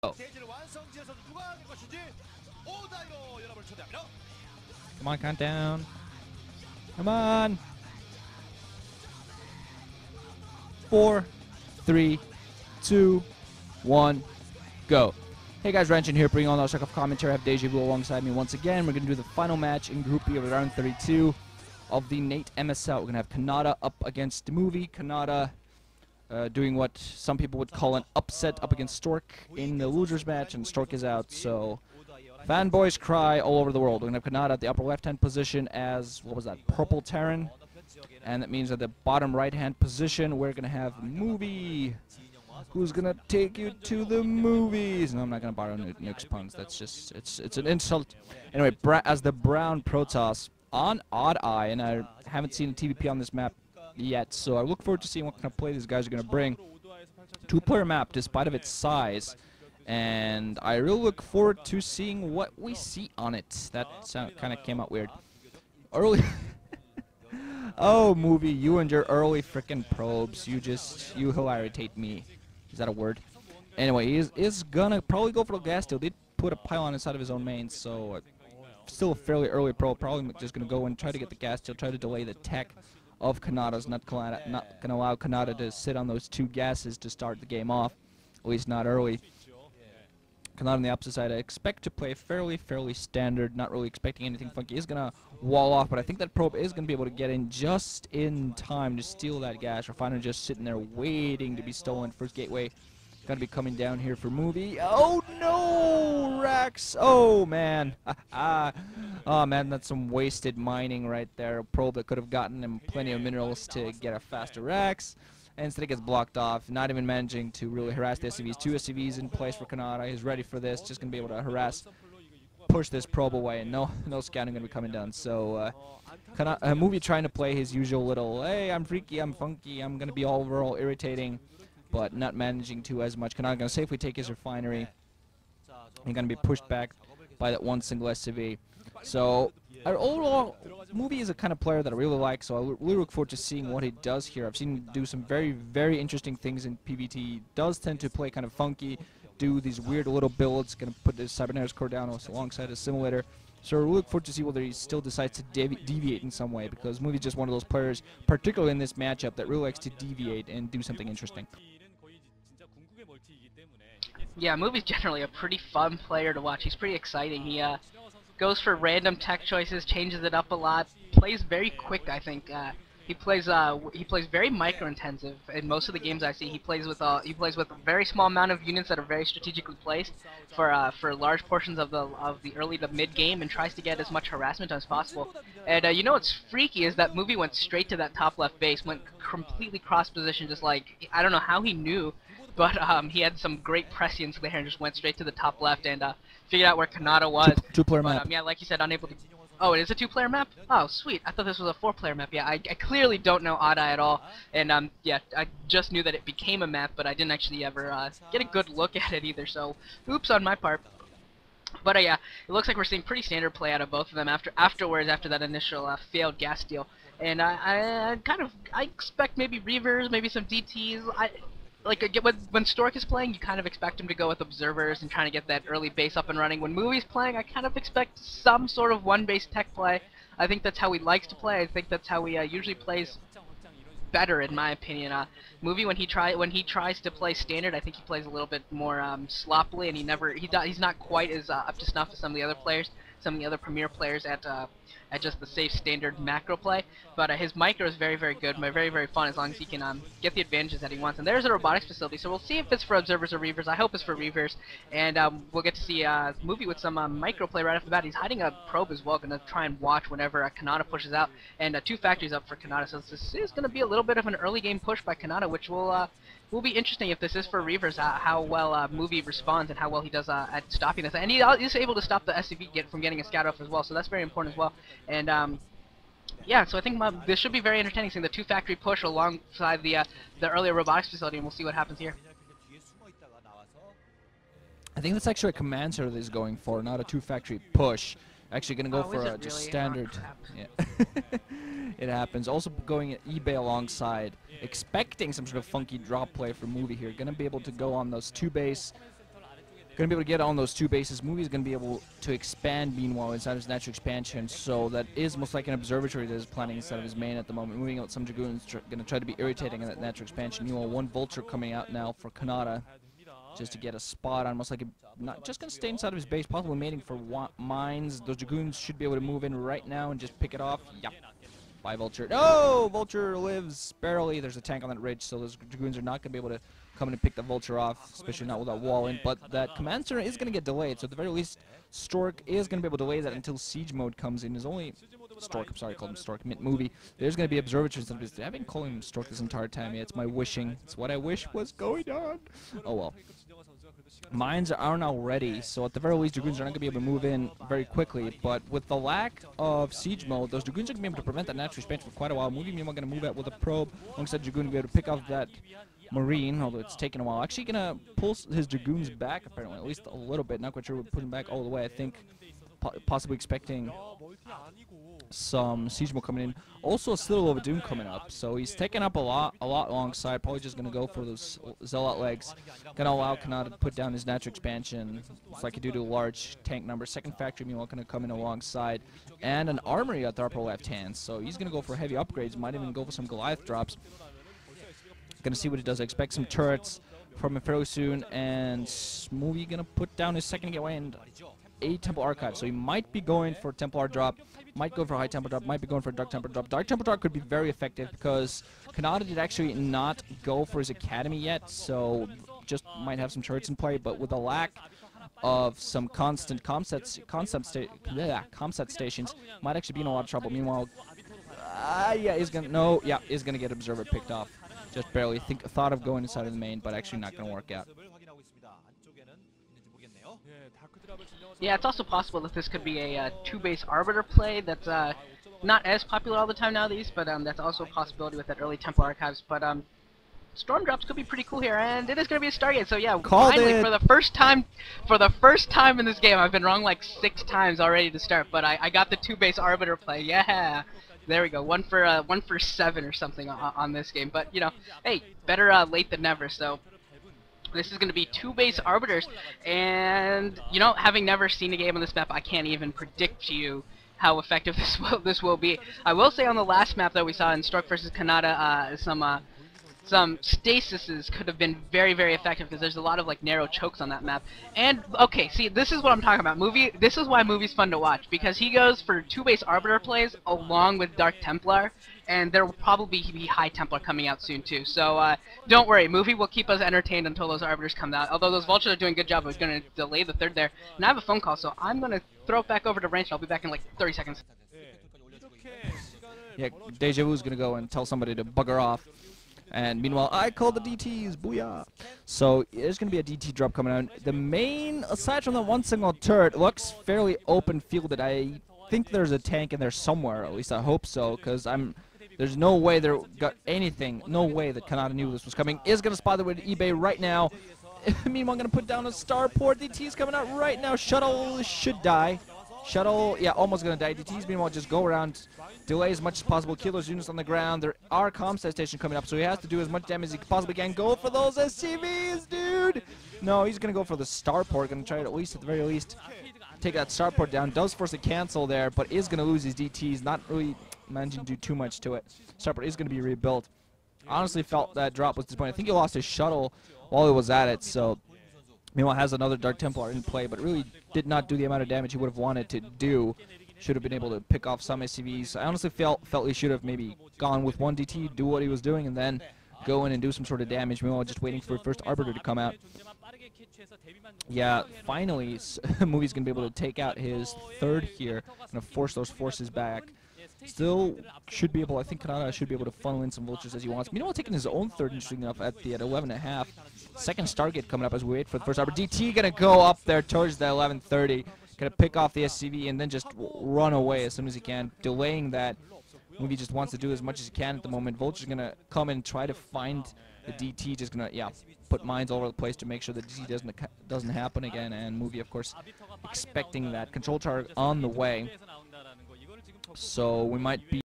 Come on, countdown. Come on. 4, 3, 2, 1, go. Hey guys, Ranchin here, bringing on our second commentary. I have DejaVu alongside me once again. We're going to do the final match in Group B of round 32 of the Nate MSL. We're going to have Canata up against the movie. Canata doing what some people would call an upset up against Stork in the losers match, and Stork is out, so fanboys cry all over the world. We're going to have Canata at the upper left-hand position as, what was that, purple Terran, and that means at the bottom right-hand position we're going to have Movie, who's going to take you to the movies. No, I'm not going to borrow Nuke's puns. That's just, it's an insult. Anyway, as the brown protoss on Odd Eye, and I haven't seen a TVP on this map yet, so I look forward to seeing what kind of play these guys are going to bring. Two-player map, despite of its size, and I really look forward to seeing what we see on it. That kind of came out weird. Early. Oh, Movie, you and your early frickin' probes. You hilaritate me. Is that a word? Anyway, he is gonna probably go for the gas steal. Did put a pylon inside of his own main, so still a fairly early probe. Probably just gonna go and try to get the gas steal, try to delay the tech of Canata's. Not gonna allow Canata to sit on those two gases to start the game off, at least not early. Canata on the opposite side, I expect to play fairly standard, not really expecting anything funky. He's gonna wall off, but I think that probe is gonna be able to get in just in time to steal that gas. Refiner just sitting there waiting to be stolen. First gateway gonna be coming down here for Movie. Oh no, Rex! Oh man, oh man, that's some wasted mining right there. A probe that could have gotten him plenty of minerals to get a faster Rex. And instead it gets blocked off, not even managing to really harass the SCVs. Two SCVs in place for Canata. He's ready for this, just going to be able to harass, push this probe away, and no scouting going to be coming down. So Movie trying to play his usual little, hey, I'm freaky, I'm funky, I'm going to be overall irritating, but not managing to as much. Canata going to safely take his refinery. He's going to be pushed back by that one single SCV. So overall, Movie is a kind of player that I really like, so I really look forward to seeing what he does here. I've seen him do some very interesting things in PvT. He does tend to play kind of funky, do these weird little builds, going to put his Cybernetics core down alongside his simulator. So we look forward to see whether he still decides to deviate in some way, because Movie is just one of those players, particularly in this matchup, that really likes to deviate and do something interesting. Yeah, Movie's generally a pretty fun player to watch. He's pretty exciting. He goes for random tech choices, changes it up a lot, plays very quick. I think he plays very micro intensive. In most of the games I see, he plays with a very small amount of units that are very strategically placed for large portions of the early to mid game, and tries to get as much harassment as possible. And you know what's freaky is that Movie went straight to that top left base, went completely cross position, just like, I don't know how he knew. But he had some great prescience there and just went straight to the top left and figured out where Canata was. Two-player map. Yeah, like you said, unable to... Oh, it is a two-player map? Oh, sweet. I thought this was a four-player map. Yeah, I clearly don't know Odd Eye at all. And, yeah, I just knew that it became a map, but I didn't actually ever get a good look at it either, so oops on my part. But, yeah, it looks like we're seeing pretty standard play out of both of them afterwards, after that initial failed gas steal. And I expect maybe Reavers, maybe some DTs. Like, when Stork is playing, you kind of expect him to go with observers and trying to get that early base up and running. When Movie's playing, I kind of expect some sort of one-base tech play. I think that's how he likes to play. I think that's how he usually plays better, in my opinion. Movie, when he tries to play standard, I think he plays a little bit more sloppily, and he's not quite as up to snuff as some of the other players, some of the other premier players at just the safe standard macro play. But his micro is very good, very fun, as long as he can get the advantages that he wants. And there's a robotics facility, so we'll see if it's for observers or reavers. I hope it's for reavers, and we'll get to see Movie with some micro play right off the bat. He's hiding a probe as well, gonna try and watch whenever Canata pushes out, and two factories up for Canata. So this is gonna be a little bit of an early game push by Canata, which will be interesting if this is for reavers, how well Movie responds and how well he does at stopping this. And he is able to stop the SCV from getting a scout off as well, so that's very important as well. And yeah, so I think this should be very entertaining, seeing the two factory push alongside the earlier robotics facility, and we'll see what happens here. I think that's actually a command center that he's going for, not a two factory push. Actually going to go for just really standard. Yeah. It happens. Also going at eBay alongside, expecting some sort of funky drop play for Movie here. Going to be able to go on those two base, Going to be able to get on those two bases. Movie is going to be able to expand, meanwhile, inside of his natural expansion. So that is most like an observatory that is planning instead of his main at the moment. Moving out some Dragoons, going to try to be irritating in that natural expansion. Meanwhile, one Vulture coming out now for Canata, just to get a spot on, most like not just going to stay inside of his base, possibly mating for mines. Those Dragoons should be able to move in right now and just pick it off. Yep. By Vulture. No! Vulture lives barely. There's a tank on that ridge, so those Dragoons are not going to be able to come in and pick the Vulture off, especially not with that wall in. But that command center is going to get delayed, so at the very least, Stork is going to be able to delay that until siege mode comes in. There's only Stork, I'm sorry, I called him Stork, Movie. There's going to be observatories. I've been calling him Stork this entire time. Yeah, it's my wishing. It's what I wish was going on. Oh well. Mines are now ready, so at the very least, Dragoons are not going to be able to move in very quickly. But with the lack of siege mode, those Dragoons are going to be able to prevent that natural expansion for quite a while. Movie meanwhile going to move out with a probe alongside Dragoon to be able to pick off that Marine, although it's taken a while. Actually going to pull his Dragoons back, apparently, at least a little bit. Not quite sure we'll put him back all the way. I think possibly expecting some siege mode coming in. Also a Citadel of Doom coming up, so he's taking up a lot alongside. Probably just going to go for those Zealot legs. Going to allow Canata to put down his natural expansion. Looks like he do to a large tank number. Second factory meanwhile going to come in alongside. And an armory at the upper left hand, so he's going to go for heavy upgrades. Might even go for some Goliath drops. Going to see what he does. I expect some turrets from him fairly soon. And Movie going to put down his second gateway and a Temple Archive, so he might be going for Templar drop, might go for High Temple drop, might be going for Dark Temple drop. Dark Temple drop could be very effective because Canata did actually not go for his Academy yet, so just might have some turrets in play, but with a lack of some constant comset stations, might actually be in a lot of trouble. Meanwhile, yeah, is gonna get Observer picked off. Just barely thought of going inside of the main, but actually not gonna work out. Yeah, it's also possible that this could be a two-base Arbiter play that's not as popular all the time nowadays, but that's also a possibility with that early Temple Archives. But Storm drops could be pretty cool here, and it is going to be a Stargate. So yeah, finally, for the first time in this game, I've been wrong like 6 times already to start, but I got the two-base Arbiter play. Yeah, there we go. One for 7 or something on this game. But you know, hey, better late than never. So this is going to be 2 base Arbiters, and you know, having never seen a game on this map, I can't even predict to you how effective this will be. I will say on the last map that we saw in Stork versus Canata, some stasises could have been very, very effective because there's a lot of like narrow chokes on that map. And okay, see, this is what I'm talking about. This is why Movie's fun to watch, because he goes for 2 base Arbiter plays along with Dark Templar, and there will probably be High Templar coming out soon too. So don't worry, Movie will keep us entertained until those Arbiters come out. Although those Vultures are doing a good job, I was going to delay the 3rd there. And I have a phone call, so I'm going to throw it back over to Ranch. I'll be back in like 30 seconds. Yeah, DejaVu is going to go and tell somebody to bugger off. And meanwhile, I call the DTs, booyah! So there's going to be a DT drop coming out. The main, aside from the one single turret, looks fairly open fielded. I think there's a tank in there somewhere, at least I hope so, because there's no way there got anything, no way that Canata knew this was coming. Is going to spot it with eBay right now. Meanwhile, going to put down a starport. DT's coming out right now. Shuttle should die. Shuttle, yeah, almost going to die. DT's meanwhile just go around, delay as much as possible, kill those units on the ground. There are comset station coming up, so he has to do as much damage as he possibly can. Go for those SCVs, dude! No, he's going to go for the starport. Going to try to, at least, at the very least, take that starport down. Does force a cancel there, but is going to lose his DTs. Not really managing to do too much to it. Starport is going to be rebuilt. Honestly felt that drop was disappointing. I think he lost his shuttle while he was at it, so meanwhile has another Dark Templar in play, but really did not do the amount of damage he would have wanted to do. Should have been able to pick off some SCVs. I honestly felt he should have maybe gone with 1 DT, do what he was doing, and then go in and do some sort of damage. Meanwhile, just waiting for first Arbiter to come out. Yeah, finally, Movie's going to be able to take out his 3rd here, and force those forces back. Still should be able, I think Canata should be able to funnel in some Vultures as he wants. Meanwhile, taking his own 3rd, interesting enough, at 11.5. Second Stargate coming up as we wait for the first Arbiter. DT going to go up there towards the 11:30. Going to pick off the SCV and then just run away as soon as he can, delaying that. Movie just wants to do as much as he can at the moment. Vulture's going to come and try to find the DT, just going to, yeah, put mines all over the place to make sure the DT doesn't happen again. And Movie, of course, expecting that control tower on the way. So we might be